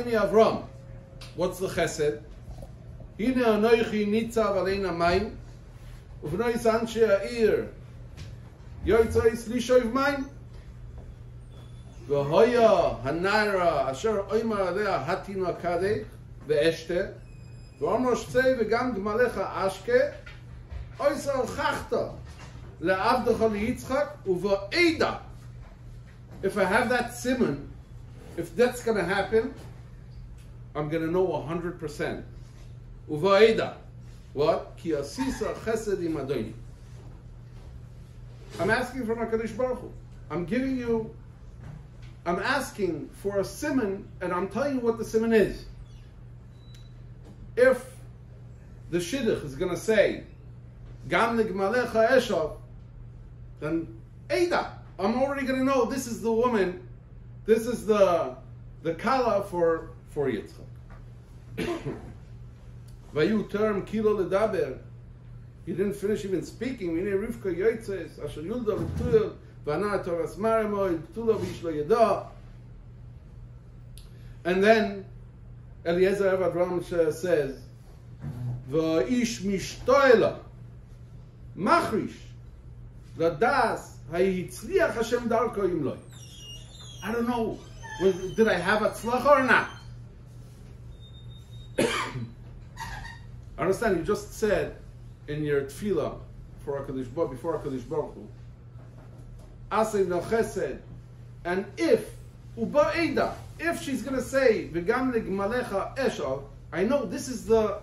Adoni Avram. What's the chesed? Hine anoichi nitzav alein hamayim, uvnois anshe ha'ir yoitzois lishoiv mayim, v'hoya hanara asher oimar alea hatino kadeh ve'eshte, v'omro shtzei v'gam gmalecha ashke, oisar chachta le'avdecha liyitzchak uvo'eda. If I have that simon, if that's going to happen, I'm going to know 100%. Uvaida. What? Ki asisa chesed im Adoni. I'm asking from HaKadosh Baruch Hu. I'm asking for a simon, and I'm telling you what the simon is. If the shidduch is going to say, Gam nigmalecha eshav, then Eida. I'm already going to know this is the woman, this is the kala for Yitzchak. Vayu term kilo ledaber. He didn't finish even speaking. Mine Rivka yotzes asher yulda v'tuel v'ana toras maremoy v'tula v'ish lo yada. And then Eliezer Avram says, "V'ish mishtoela machrish ladas hayitzliach Hashem darko imloy." I don't know. Did I have atzlacha or not? Understand? You just said in your tefillah before HaKadosh Baruch Hu, Asay no chesed, and if uba if she's going to say v'gam nigmalecha eshav, I know this is the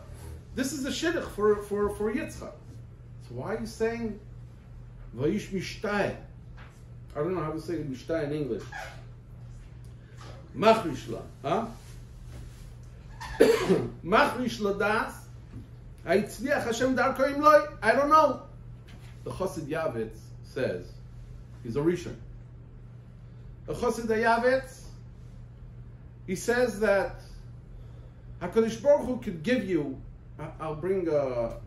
shidduch for Yitzchak. So why are you saying vayish mishtay? I don't know how to say mishtay in English. Machrishla, huh? Machrishla das. I don't know. The Chassid Yavetz says, he's a Rishon. The Chassid Yavetz, he says that HaKadosh Baruch Hu could give you, I'll bring a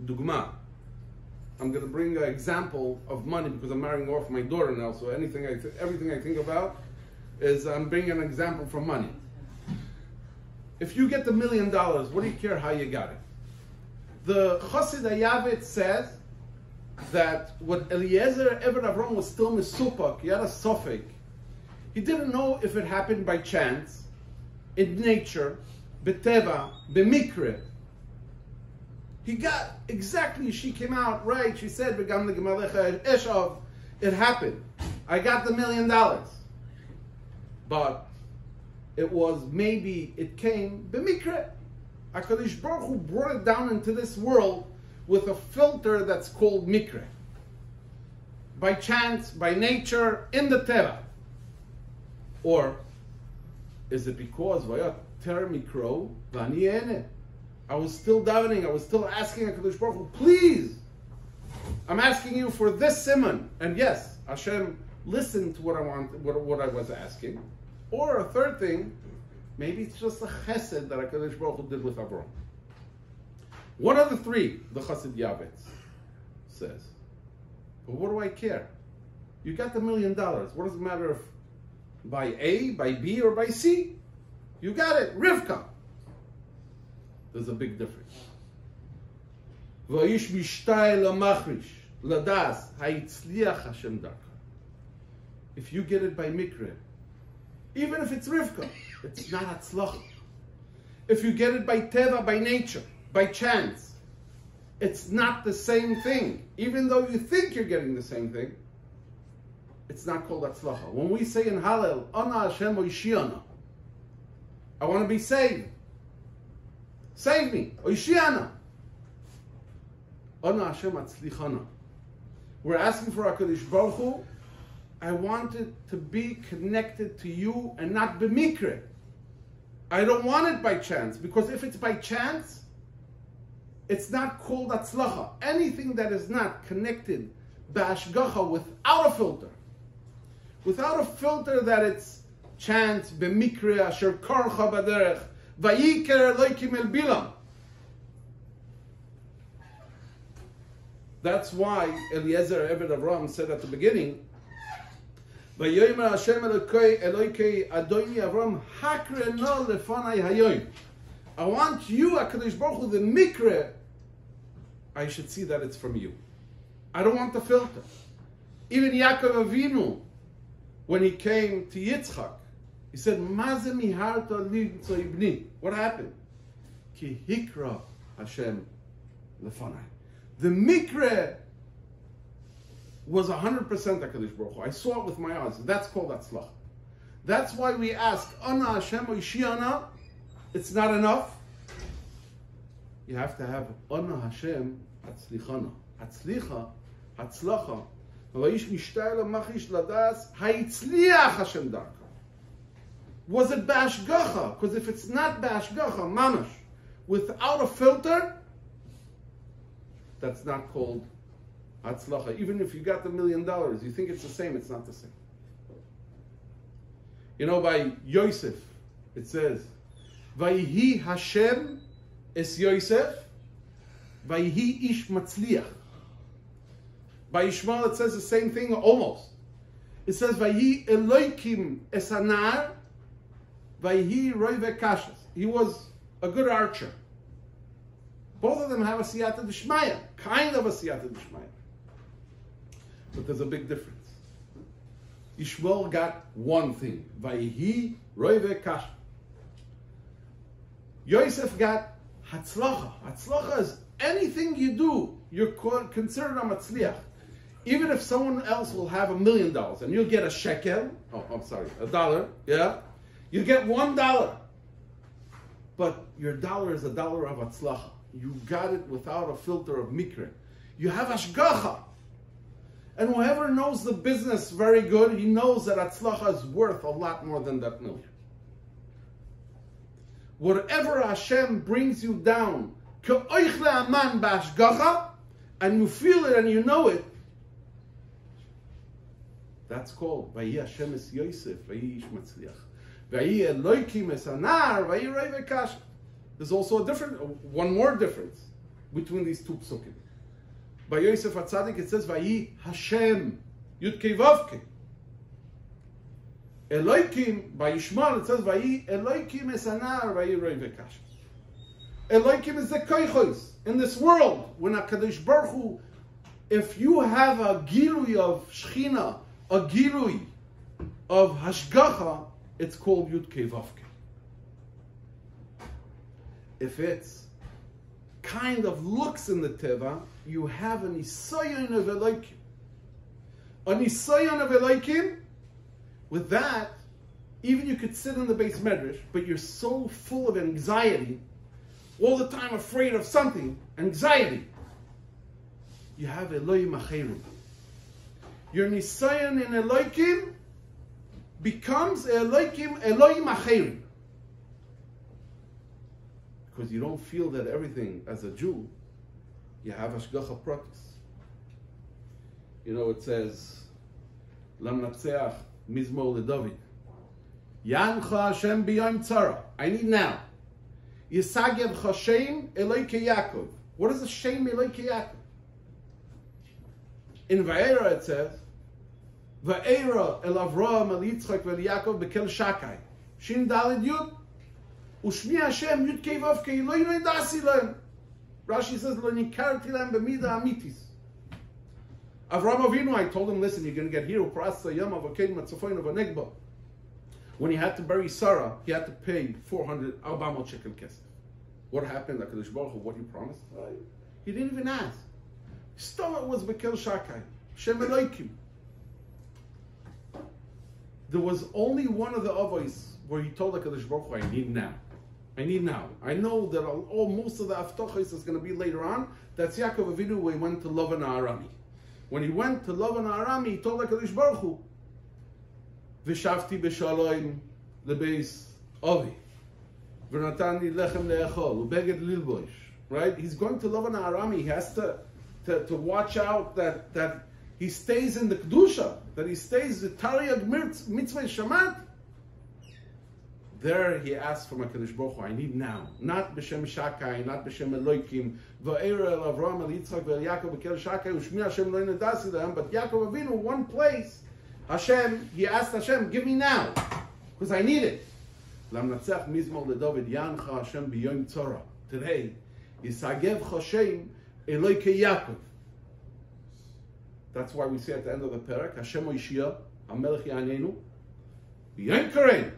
dugma. I'm going to bring an example of money because I'm marrying off my daughter now, so everything I think about is I'm bringing an example from money. If you get the $1 million, what do you care how you got it? The Chassid Yavetz says that what Eliezer Eved Avram was still misupok, he had a sofek. He didn't know if it happened by chance, in nature, beteva, bemikre. He got exactly, she came out right, she said, "V'gam l'gemalecha eshav," it happened. I got the $1 million. But it came b'mikre. HaKadosh Baruch Hu brought it down into this world with a filter that's called mikre. By chance, by nature, in the teva. Or is it because vayat ter mikro v'ani ene? I was still davening, I was still asking HaKadosh Baruch Hu, please, I'm asking you for this simon. And yes, Hashem listened to what I was asking. Or a third thing, maybe it's just a chesed that HaKadosh Baruch Hu did with Avram. One of the three, the Chassid Yavetz says. But what do I care? You got the $1 million. What does it matter if by A, by B, or by C? You got it. Rivka. There's a big difference. V'yish mishtay lamachrish ladas hayitzliach Hashem darka. If you get it by mikre, even if it's Rivka, it's not Hatzlacha. If you get it by Teva, by nature, by chance, it's not the same thing. Even though you think you're getting the same thing, it's not called Hatzlacha. When we say in Hallel, Ana Hashem Oishiana, I want to be saved. Save me. Oishiana. Ana Hashem Atzlichana. We're asking for HaKadosh Baruch Hu, I want it to be connected to you and not b'mikre. I don't want it by chance, because if it's by chance, it's not called atzlacha. Anything that is not connected b'ashgacha, without a filter that it's chance, b'mikre, asher karcha b'derech, vayiker loikim el bilam. That's why Eliezer Eved Avram said at the beginning, Vayomer Hashem Elokei Adoni Avram Hakre no lefanai hayoim. I want you, HaKadosh Baruch Hu, the mikre, I should see that it's from you. I don't want the filter. Even Yaakov Avinu, when he came to Yitzchak, he said, Maze miharta limtzo ibni. What happened? Ki hikra Hashem lefanai. The mikre was 100% HaKadosh Baruch Hu. I saw it with my eyes. That's called Atzlach. That's why we ask, Ana Hashem Oishiana. It's not enough. You have to have Ana Hashem Atzlichana. Atzlicha, Atzlacha. V'aish mishtayla machish ladas ha'itzliach Hashem darka. Was it b'ashgacha? Because if it's not b'ashgacha, mamash, without a filter, that's not called Atzlacha. Even if you got the $1 million, you think it's the same, it's not the same. You know, by Yosef, it says, Vayhi Hashem es Yosef, Vayhi ish matzliach. By Shmuel, it says the same thing, almost. It says, Vayhi Eloikim es anar, Vayhi roive kashas. He was a good archer. Both of them have a siyata d'shmaya, kind of a siyata d'shmaya. But there's a big difference. Yishmael got one thing. Vayhi roive kasha. Yosef got hatzlacha. Hatzlacha is anything you do, you're considered a matzliach. Even if someone else will have $1 million and you'll get a shekel, $1, yeah? You get $1. But your dollar is $1 of hatzlacha. You got it without a filter of mikre. You have hashgacha. And whoever knows the business very good, he knows that hatzlacha is worth a lot more than that million. Whatever Hashem brings you down, and you feel it and you know it, that's called Vayi Hashem es Yosef, Vayi ish matzliach, Vayi Eloikim es anar, Vayi roive kasha. There's also one more difference between these two psukim. By Yosef HaTzadik it says Vayi Hashem Yud Kei Vav Kei. Eloikim, by Yishmael it says Vayi Eloikim es anar, Vayi roive kasha. Eloikim is the koichos in this world. When HaKadosh Baruch Hu, if you have a gilui of Shechina, a gilui of Hashgacha, it's called Yud Kei Vav Kei. If it's kind of looks in the Teva, you have an Nisayon of Eloikim. A Nisayon of Eloikim, with that, even you could sit in the base medrash, but you're so full of anxiety, all the time afraid of something, anxiety. You have Elohim Acherim. Your Nisayon in Eloikim becomes Elohim Acherim. Because you don't feel that everything, as a Jew, you have Hashgacha Pratis. You know, it says, Lam Natseach Mizmo LeDavid. Yancha Hashem b'yom tzara. I need now. Yisagev Hashem Eloike Yaakov. What is the Shem Eloike Yaakov? In Va'era it says, Va'era el Avraham el Yitzchak vel Yaakov bekel Shakai. Shin Daled Yud. Ushmi Hashem Yud Kei Vav Kei Lo Yinodasi Lem. Rashi says, Lo Nikarti Lem B'mida Amitis. Avraham Avinu, I told him, listen, you're going to get here. Uprasa Yom Avokein Matzafoin of Anegba. When he had to bury Sarah, he had to pay 400 shekel kesef. What happened? HaKadosh Baruch Hu, what he promised? He didn't even ask. Still it was Bekel Shakai. Shem Eloikim. There was only one of the avos where he told HaKadosh Baruch Hu, I need now. I need now. I know that most of the Aftachos is going to be later on. That's Yaakov Avinu when he went to Lavan Arami. When he went to Lavan Arami, he told HaKadosh Baruch Hu, V'shavti b'shalom lebeis Avi. V'natani lechem le'echol. U'beged lilboish. Right? He's going to Lavan Arami. He has to watch out that he stays in the Kedusha, that he stays the Tariag Mitzvah Shamat. There he asked from HaKadosh Baruch Hu, I need now. Not b'shem Shakai, not b'shem Eloikim. Va'era el Avraham el Yitzchak ve'el Yaakov b'kel Shakai, u'shmi Hashem lo yinodasi lehem. But Yaakov Avinu, one place, Hashem, he asked Hashem, give me now, because I need it. Today, Yisagev Choshem Eloke Yaakov. That's why we say at the end of the parak, Hashem Oishia, HaMelech Yanenu, B'yom Karen.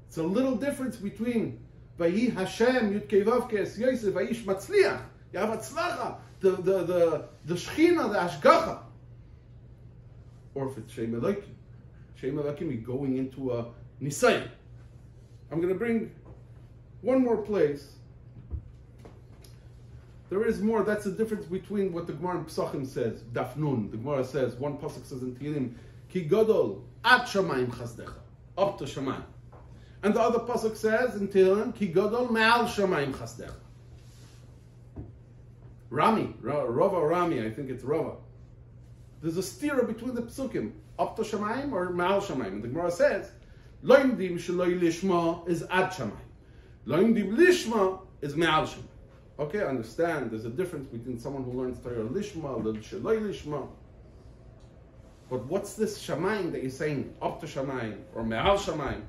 It's a little difference between Vayi Hashem Yud Kei Es Yosef Vayish Matzliach. You have Atzlacha, the Shechina, the Ashgacha. Or if it's Shem Elokim. Shem Elokim, you're going into a Nisayin. I'm going to bring one more place. There is more. That's the difference between what the Gemara in Pesachim says. Daf Nun. The Gemara says, one pasuk says in Tehillim, Ki Godol ad Shamayim Chasdecha, up to Shamayim. And the other pasuk says in Tehillim, Ki Godol me'al Shamayim Chasdecha. Rava, I think it's Rava. There's a stira between the psukim, up to Shamayim or me'al Shamayim. And the Gemara says, Lo Yimdim Sheloi Lishma is ad Shamayim. Lo Yimdim Lishma is me'al Shamayim. Okay, I understand. There's a difference between someone who learns Torah Lishma, Sheloi Lishma. But what's this Shamayim that you're saying, up to Shamayim or me'al Shamayim?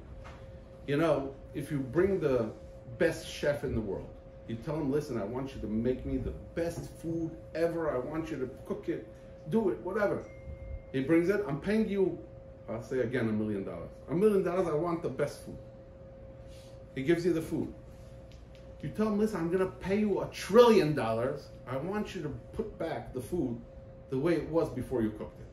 You know, if you bring the best chef in the world, you tell him, listen, I want you to make me the best food ever. I want you to cook it, do it, whatever. He brings it. I'm paying you, I'll say again, $1 million. $1 million, I want the best food. He gives you the food. You tell him, listen, I'm going to pay you $1 trillion. I want you to put back the food the way it was before you cooked it.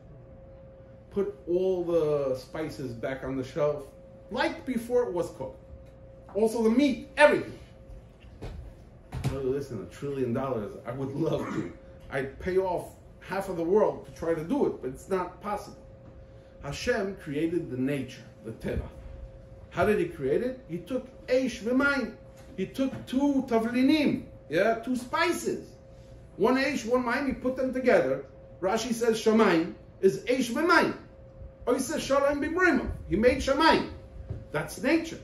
Put all the spices back on the shelf, like before it was cooked. Also the meat, everything. Oh, listen, $1 trillion, I would love to. I'd pay off half of the world to try to do it, but it's not possible. Hashem created the nature, the teva. How did he create it? He took eish v'mayim. He took 2 tavlinim, 2 spices. One eish, one mayim, he put them together. Rashi says shamayim is eish v'mayim. Or he says shamayim b'mrima. He made shamayim. That's nature.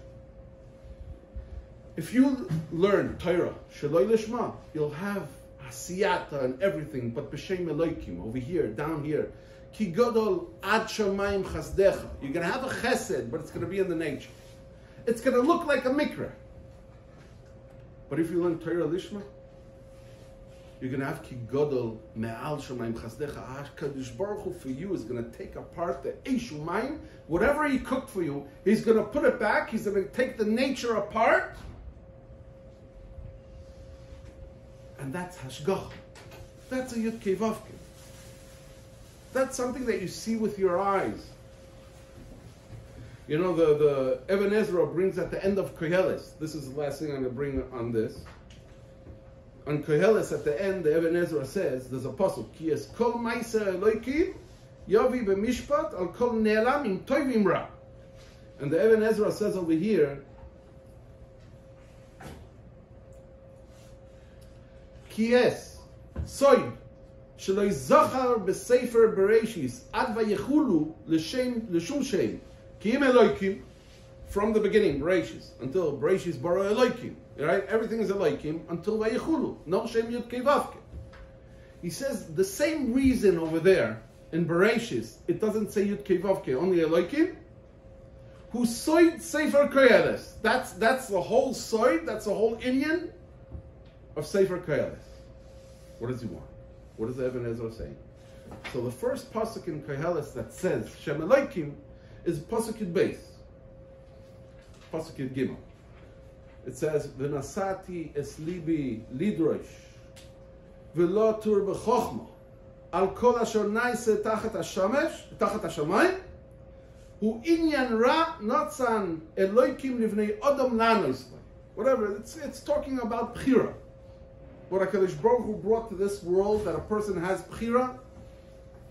If you learn Torah, Sheloi Lishma, you'll have Asiyata and everything, but B'Shem Elokim, over here, down here. Ki Godol ad Shamayim Chasdecha. You're going to have a chesed, but it's going to be in the nature. It's going to look like a mikra. But if you learn Torah Lishma, you're going to have Ki Godol me'al Shamayim Chasdecha. HaKadosh Baruch Hu for you is going to take apart the Eish Umayim. Whatever he cooked for you, he's going to put it back. He's going to take the nature apart. And that's Hashgacha. That's a Yud Kei Vav Kei. That's something that you see with your eyes. You know, the Even Ezra brings at the end of Koheles. This is the last thing I'm going to bring on this. On Koheles, at the end, the Even Ezra says, there's a pasuk, Ki es kol ma'aser Elokim yavi b'mishpat al kol ne'elam im toiv im ra. And the Even Ezra says over here, Ki es soid shelo yizachar b'sefer Bereshis ad vayechulu l'shum shem ki im Elokim, from the beginning, Bereshis, until Bereshis bara Elokim. Right? Everything is Elokim until vayechulu. No shem yud kei vav kei. He says the same reason over there in Bereshis, it doesn't say yud kei vav kei, only Elokim. Who soid sefer Koheles. That's the whole soid. That's the whole inyan of Sefer Koheles. What does he want? What is the Even Ezra saying? So the first pasuk in Koheles that says Shem Elokim is pasuk Yud Beis, pasuk Yud Gimel. It says V'nasati es libi lidrosh v'lo tur b'chochma al kol asher naise tachat hashamayim hu inyan ra notzan Elokim livnei Adam lanos. Whatever, it's talking about Bchira. What HaKadosh Baruch Hu brought to this world, that a person has Bchira,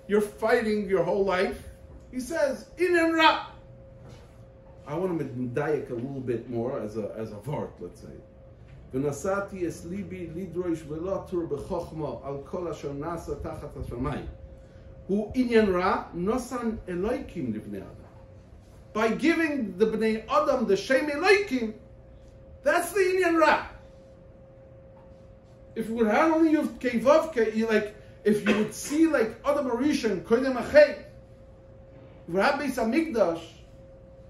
you're fighting your whole life. He says, Inyan ra. I want to medayek a little bit more as a vart, let's say. V'nasati es libi lidrosh v'lo tur b'chochma al kol asher nasa tachat hashamayim hu inyan ra nosan Elokim livnei Adam. By giving the Bnei Adam the Shem Elokim, that's the inyan ra. If you would have only Yud Kei Vav Kei, like if you would see like Adam Arishan Koydem Achei, Rabbi Samigdash,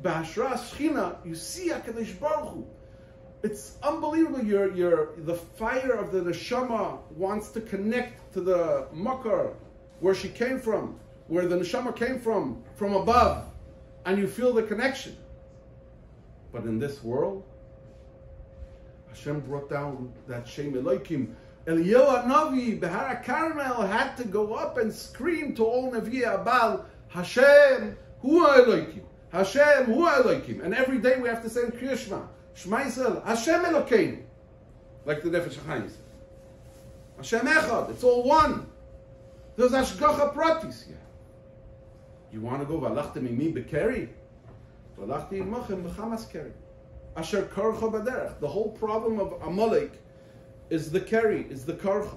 B'Hashras Shechina, you see HaKadosh Baruch Hu. It's unbelievable. The fire of the neshama wants to connect to the makar, where she came from, where the neshama came from above, and you feel the connection. But in this world, Hashem brought down that Shem Elokim. Eliyahu Navi, Behar Carmel, had to go up and scream to all Navi Abal, Hashem, Hu Elokim. Hashem, Hu Elokim. And every day we have to say in Kriya Shema, Shema Yisrael, Hashem Elokeinu. Like the Nefesh HaChaim said. Hashem Echad, it's all one. There's Ashgacha Pratis here. You want to go, Valachtem imi bekeri? Valachti imachem b'chamas keri. Asher karcha baderech. The whole problem of Amalek is the keri, is the karcha.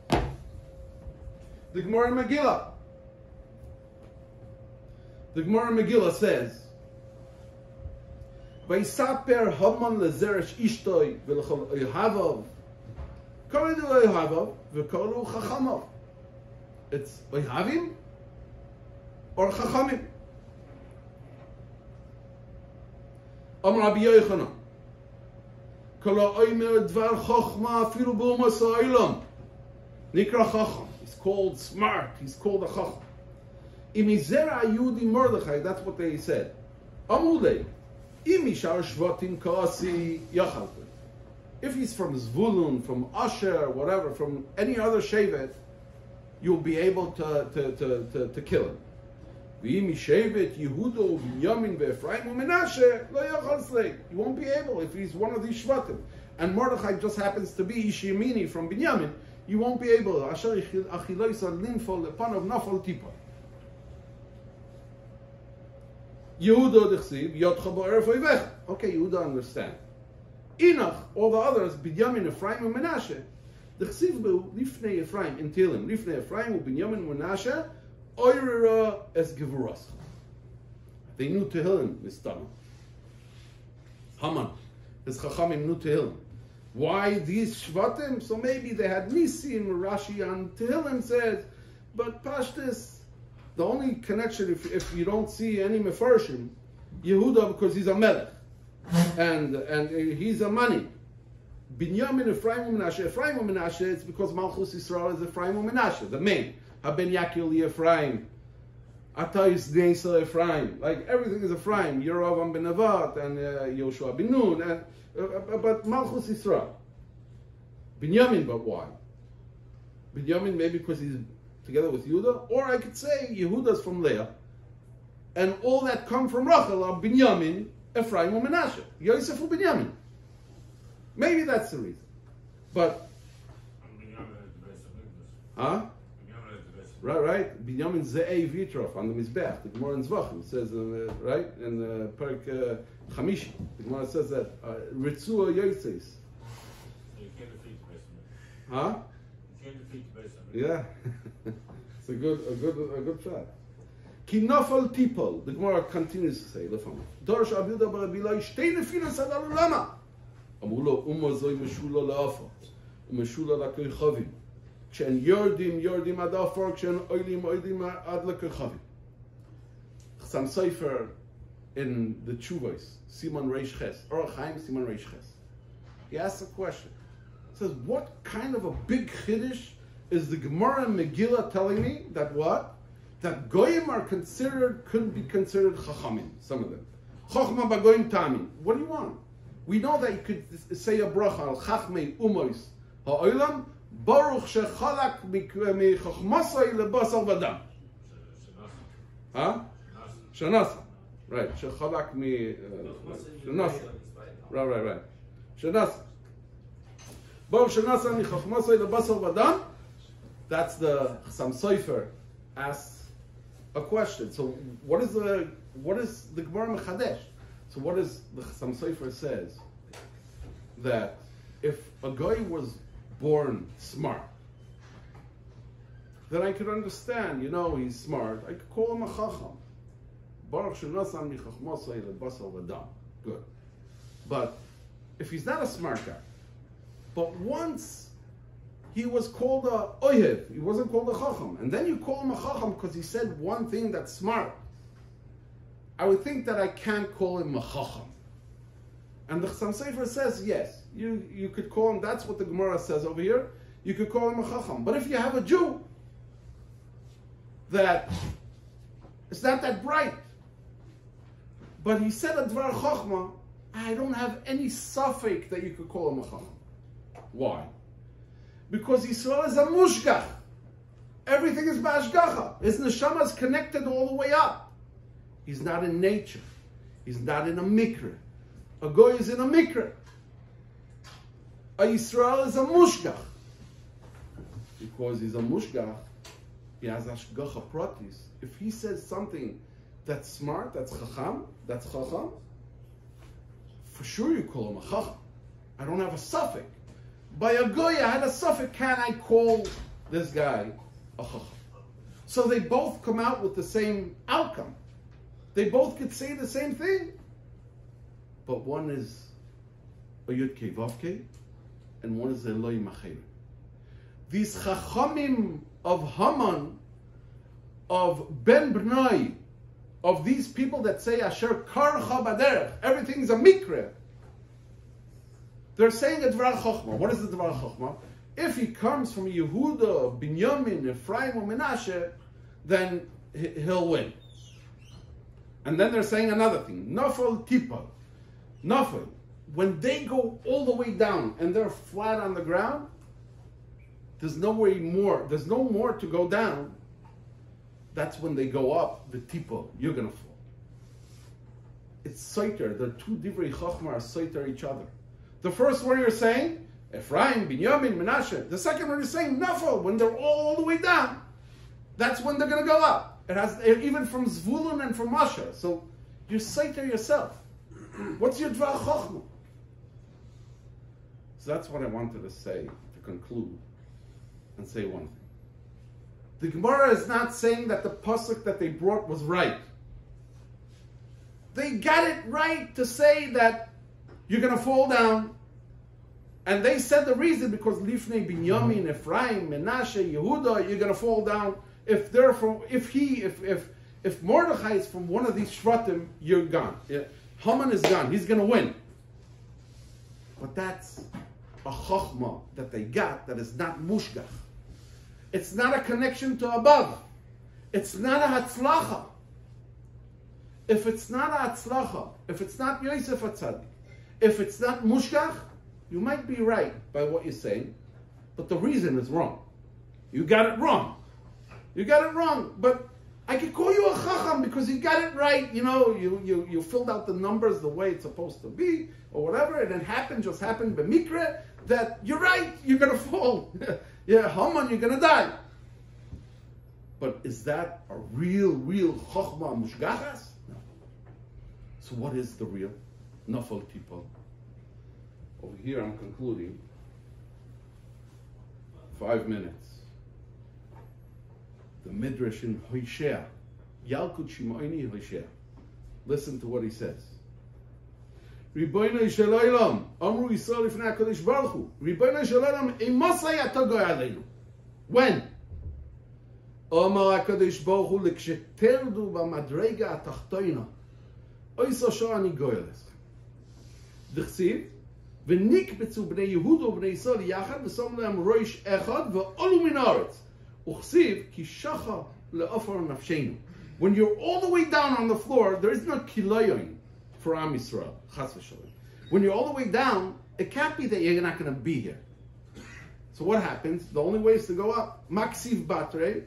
The Gemara Megillah. The Gemara Megillah says, Vaysaper Haman lezeresh ishtoi v'lechol oyhavav koridu oyhavav v'koru chachamav. It's oyhavim or chachamim. Am Rabbi Yochanan kol ha'omer dvar chochma afilu b'umas ha'olam nikra chacham. He's called smart. He's called a chacham. Imizera Yudi Mordechai. That's what they said. Amulei. If he's from Zvulun, from Asher, whatever, from any other Shevet, you'll be able to kill him. You won't be able if he's one of these Shvatim. And Mordechai just happens to be Ishimini from Binyamin. You won't be able. Yehuda dechsiv yotcha ba'erev oivech. Okay, Yehuda understand. Enoch, all the others, Binyamin, Ephraim, and Menashe. Dechsiv bu lifnei Ephraim in Tehillim. Lifnei Ephraim u Binyamin Menashe oirera es gevuras. They knew Tehillim mistama. Haman, his chachamim knew Tehillim. Why these shvatim? So maybe they had nisim. Rashi on Tehillim says, but Pashtus. The only connection, if you don't see any mefarshim, Yehuda, because he's a melech, and he's a money. Binyamin, Ephraim, Menashe. Ephraim, Menashe, it's because Malchus Yisrael is Ephraim, Menashe, the main. Haben Yakil Ephraim, Atayis Neisa Ephraim. Like everything is Ephraim. Yerovam ben Nevat and Yoshua ben Nun, but Malchus Yisrael. Binyamin, but why? Binyamin, maybe because he's together with Yehuda, or I could say Yehuda's from Leah, and all that come from Rachel are Binyamin, Ephraim, and Menashe. Yosef or Binyamin. Maybe that's the reason. But right. Binyamin Ze'ei Vitrof on the Mizbech. The Gemara in Zvachim says, right, in Perek Chamishi, the Gemara says that Ritzua Yosef. Huh? Yeah, it's a good fact. Ki nafal tipol. The Gemara continues to say, "Lefam Dorosh Abilda Barabilai shtei nefilas adal ulama. Amulo umazoi meshula la'afa, umeshula lakoy chavim. Kshen yordim adafar, kshen oidim ad lakoy chavim." Chasam Sofer in the Tshuvos, Simon Reish Ches, Or Chaim Simon Reish Ches. He asks a question. He says, "What kind of a big chiddush is the Gemara and Megillah telling me that what? That Goyim could be considered Chachamim, some of them. Chochma b'Goyim Tamim. What do you want? We know that you could say a bracha al Chachmei Umois Ha'olam, Baruch shechalak michachmasai lebasar v'dam. Huh? Shanasa. Right. Shechalak mi... Shanasa. Right. Shanasa. Baruch shanasa michachmasai lebasar v'dam. That's the Chasam Sofer asks a question. So what is the Gemara Mechadesh? So what is the Chasam Sofer says? That if a guy was born smart, then I could understand, he's smart. I could call him a Chacham. Baruch shenasan michachmasai lebasar v'dam. Good. But if he's not a smart guy, but once he was called a oyev. He wasn't called a chacham. And then you call him a chacham because he said one thing that's smart. I would think that I can't call him a chacham. And the Chassam Sofer says, yes, you could call him, that's what the Gemara says over here, you could call him a chacham. But if you have a Jew that is not that bright, but he said a dvar chachma, I don't have any suffix that you could call him a chacham. Why? Because Yisrael is a mushgach. Everything is ba'ashgacha. His neshama is connected all the way up. He's not in nature. He's not in a mikra. A goy is in a mikra. A Yisrael is a mushgach. Because he's a mushgach, he has ashgacha pratis. If he says something that's smart, that's chacham, for sure you call him a chacham. I don't have a suffix. By a goy, I had a suffix. Can I call this guy a chacham? So they both come out with the same outcome. They both could say the same thing. But one is a yudke vavke, and one is a Eloi Macher. These chachamim of Haman, of Ben Bnai, of these people that say Asher Karcha Baderech, everything's a mikre. They're saying a Dvar Chochma. What is the Dvar Chochma? If he comes from Yehuda, Binyamin, Ephraim, or Menashe, then he'll win. And then they're saying another thing. Nafal Tipa. Nafal. When they go all the way down and they're flat on the ground, there's no more to go down. That's when they go up, the Tipa, you're going to fall. It's Soiter. The two Divrei Chochma are Soiter each other. The first one you're saying, Ephraim, Binyamin, Menashe. The second one you're saying, Nafal. When they're all the way down, that's when they're going to go up. It has, even from Zvulun and from Asher. So you're Soiter yourself. What's your Dvar Chochma? So that's what I wanted to say, to conclude, and say one thing. The Gemara is not saying that the pasuk that they brought was right. They got it right to say that you're going to fall down. And they said the reason because Lifnei Binyamin, Ephraim, Menashe, Yehuda, you're going to fall down. If Mordechai is from one of these Shvatim, you're gone. Haman is gone. He's going to win. But that's a chokhmah that they got that is not mushgach. It's not a connection to above. It's not a hatzlacha. If it's not a hatzlacha, if it's not Yosef HaTzadik, if it's not mushgach, you might be right by what you're saying, but the reason is wrong. You got it wrong. You got it wrong. But I could call you a chacham because you got it right. You know, you filled out the numbers the way it's supposed to be, or whatever, and it just happened b'mikre that you're right. You're gonna fall. Yeah, Haman, you're gonna die. But is that a real chokhmah mushgachas? No. So what is the real nafal tipa? Over here, I'm concluding. 5 minutes. The Midrash in Hoshea. Yalkut Shimoini Hoshea. Listen to what he says. Ribono shel olam, amru Yisrael lifnei HaKadosh Baruch Hu. Ribono shel olam, imosai ata goy aleinu. When? Omar HaKadosh Baruch Hu, liksheterdu b'madrega atachtoina. Oiso sho'ani goy aleschem. D'chsiv, v'nikbetzu b'nei Yehuda u'b'nei Yisrael yachad, v'som le'am roish echad, v'olu min haaretz. Uchsiv ki shacha le'ofar nafsheinu. When you're all the way down on the floor, there is no kiloyon for Am Yisrael. Chas v'shalom. When you're all the way down, it can't be that you're not going to be here. So what happens? The only way is to go up. Maksiv batre,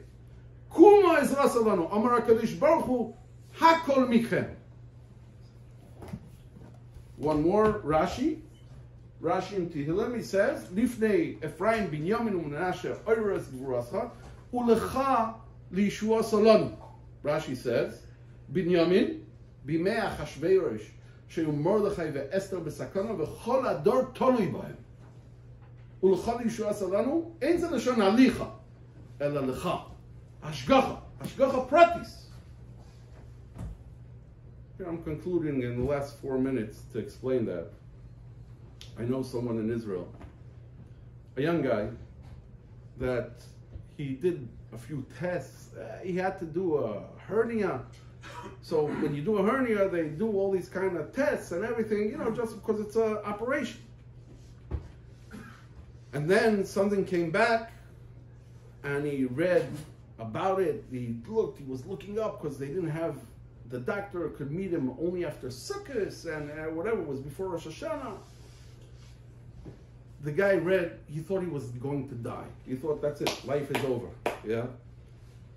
kuma ezras alanu, Amar HaKadosh Baruch Hu, hakol michem. One more, Rashi. Rashi in Tehillim, he says, Lifnei Ephraim Binyamin u'Menashe oiras gvurascha ulecha liyishua salanu. Rashi says, Binyamin bimei Achashverosh shehu Mordechai ve'Esther b'sakana v'chol ador tolui b'hem ulecha liyishua salanu ein ze lashon alicha ela lecha hashgacha pratis. Here I'm concluding in the last 4 minutes to explain that. I know someone in Israel, a young guy, that he did a few tests. He had to do a hernia. So when you do a hernia, they do all these kind of tests and everything, just because it's an operation. And then something came back, and he read about it. He was looking up because they didn't have, the doctor could meet him only after Sukkot and whatever, it was before Rosh Hashanah. The guy read, he thought he was going to die. He thought, that's it, life is over, yeah?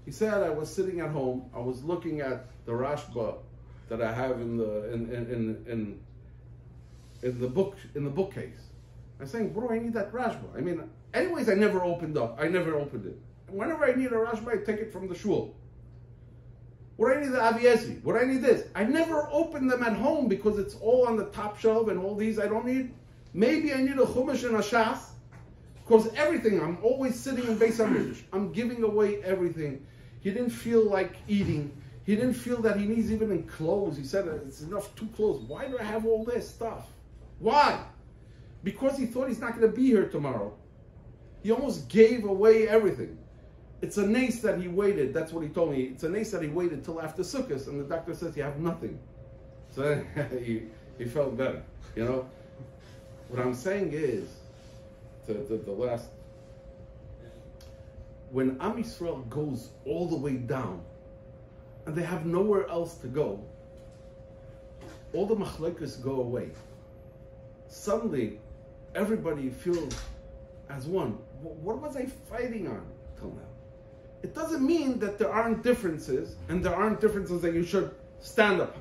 He said, I was sitting at home, I was looking at the Rashba that I have in the bookcase. I'm saying, bro, I need that Rashba. I mean, anyways, I never opened it. Whenever I need a Rashba, I take it from the shul. What I need the Aviezi, what I need this. I never open them at home because it's all on the top shelf and all these I don't need. Maybe I need a Chumash and a Shas, because everything, I'm always sitting in Beis HaMikdash. I'm giving away everything. He didn't feel like eating. He didn't feel that he needs even clothes. He said, it's enough 2 clothes. Why do I have all this stuff? Why? Because he thought he's not going to be here tomorrow. He almost gave away everything. It's a nace that he waited. That's what he told me. It's a nace that he waited till after Sukkot, and the doctor says you have nothing. So he felt better, What I'm saying is, the last, when Am Yisrael goes all the way down, and they have nowhere else to go, all the machlokes go away. Suddenly, everybody feels as one. What was I fighting on till now? It doesn't mean that there aren't differences, and there aren't differences that you should stand up.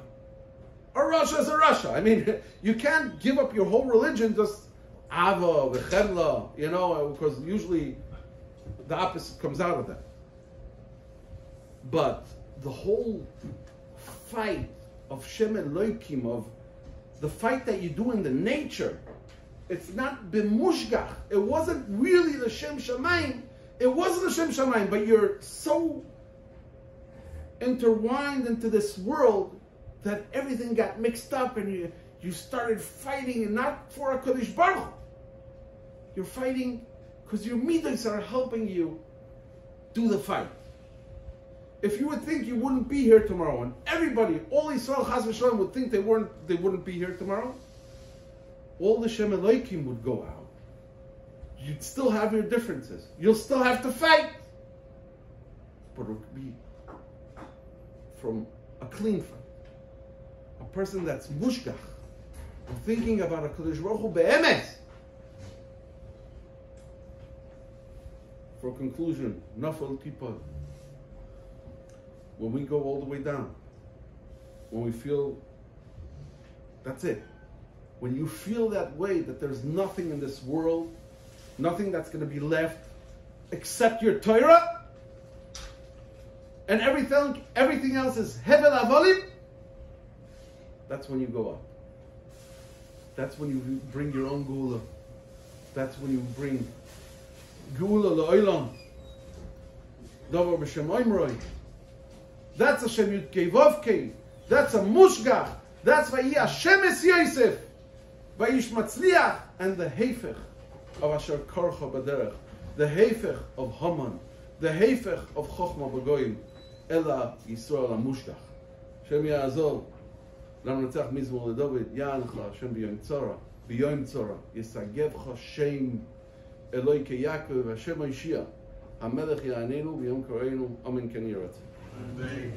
A Russia is a Russia. I mean, you can't give up your whole religion just Ava, V'chedla, because usually the opposite comes out of that. But the whole fight of Shem Elokim, of the fight that you do in the nature, it's not b'mushgach. It wasn't really the Shem Shamayim. It wasn't the Shem Shamayim, but you're so intertwined into this world that everything got mixed up, and you started fighting, and not for a Kodesh Baruch Hu. You're fighting because your midas are helping you do the fight. If you would think you wouldn't be here tomorrow, and everybody, all Yisrael Chas v'Shalom would think they wouldn't be here tomorrow, all the Shem Elokim would go out. You'd still have your differences. You'll still have to fight. But it would be from a clean fight. A person that's mushkach, thinking about a Kodesh Baruch Hu be'emes. For conclusion, nafal kippah. When we go all the way down, when we feel, that's it. When you feel that way, that there's nothing in this world, nothing that's going to be left except your Torah, and everything else is hevel avolim, that's when you go up. That's when you bring your own geula. That's when you bring geula la'olam. Davar b'shem oimroi. That's a Shem Yudkei Vovkei. That's a Mushgach. That's Vayi Hashem Es Yosef. Vayish Matzliach. And the Heifech of Asher Korcha Baderech. The Heifech of Haman. The Heifech of Chochma B'goyim. Ela Yisrael HaMushgach. Shem Ya'azor. L'Mnatzach Mizmor LeDavid. Ya'ancha Hashem B'yom Tzora. B'yom Tzora. Yisagevcha Shem Eloi Ke-Yaakov. Hashem Yishia. HaMelech Ya'anenu B'yom Koreinu. Amen Ken Yiratzeh. Amen.